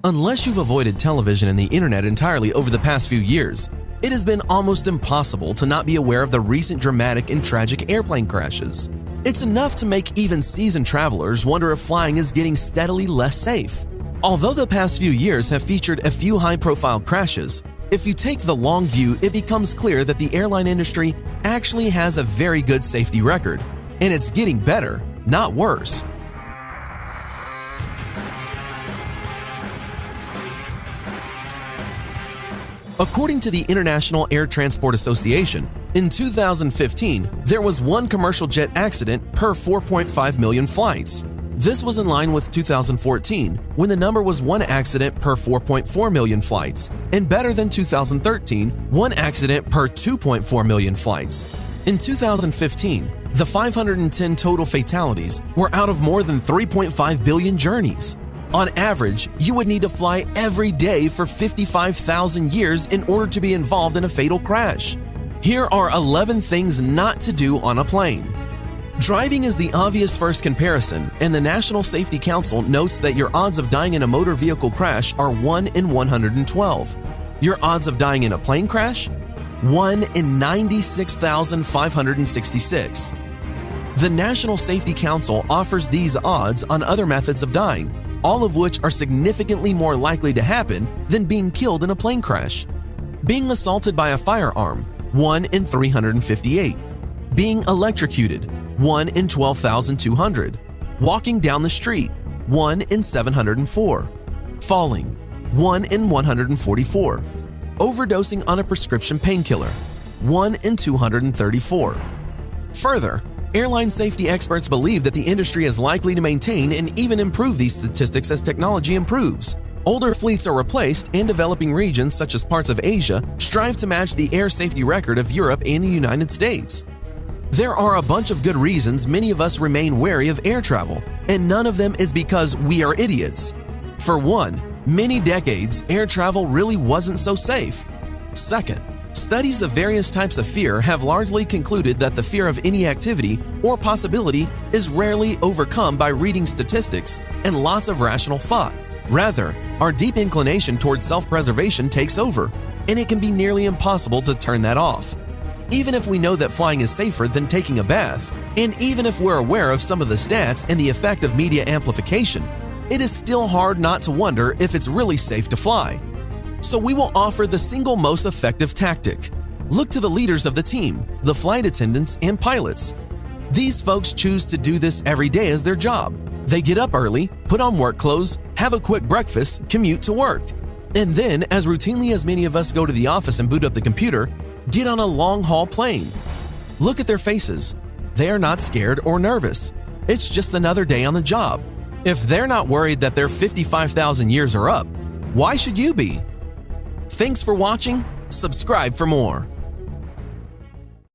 Unless you've avoided television and the internet entirely over the past few years, it has been almost impossible to not be aware of the recent dramatic and tragic airplane crashes. It's enough to make even seasoned travelers wonder if flying is getting steadily less safe. Although the past few years have featured a few high-profile crashes, if you take the long view, it becomes clear that the airline industry actually has a very good safety record, and it's getting better, not worse. According to the International Air Transport Association, in 2015, there was one commercial jet accident per 4.5 million flights. This was in line with 2014, when the number was one accident per 4.4 million flights, and better than 2013, one accident per 2.4 million flights. In 2015, the 510 total fatalities were out of more than 3.5 billion journeys. On average, you would need to fly every day for 55,000 years in order to be involved in a fatal crash. Here are 11 things not to do on a plane. Driving is the obvious first comparison, and the National Safety Council notes that your odds of dying in a motor vehicle crash are 1 in 112. Your odds of dying in a plane crash? 1 in 96,566. The National Safety Council offers these odds on other methods of dying, all of which are significantly more likely to happen than being killed in a plane crash. Being assaulted by a firearm, 1 in 358. Being electrocuted, 1 in 12,200. Walking down the street, 1 in 704. Falling, 1 in 144. Overdosing on a prescription painkiller, 1 in 234. Further, airline safety experts believe that the industry is likely to maintain and even improve these statistics as technology improves. Older fleets are replaced, and developing regions such as parts of Asia strive to match the air safety record of Europe and the United States. There are a bunch of good reasons many of us remain wary of air travel, and none of them is because we are idiots. For one, many decades, air travel really wasn't so safe. Second, studies of various types of fear have largely concluded that the fear of any activity or possibility is rarely overcome by reading statistics and lots of rational thought. Rather, our deep inclination towards self-preservation takes over, and it can be nearly impossible to turn that off. Even if we know that flying is safer than taking a bath, and even if we're aware of some of the stats and the effect of media amplification, it is still hard not to wonder if it's really safe to fly. So we will offer the single most effective tactic. Look to the leaders of the team, the flight attendants and pilots. These folks choose to do this every day as their job. They get up early, put on work clothes, have a quick breakfast, commute to work. And then, as routinely as many of us go to the office and boot up the computer, get on a long-haul plane. Look at their faces. They are not scared or nervous. It's just another day on the job. If they're not worried that their 55,000 years are up, why should you be? Thanks for watching. Subscribe for more.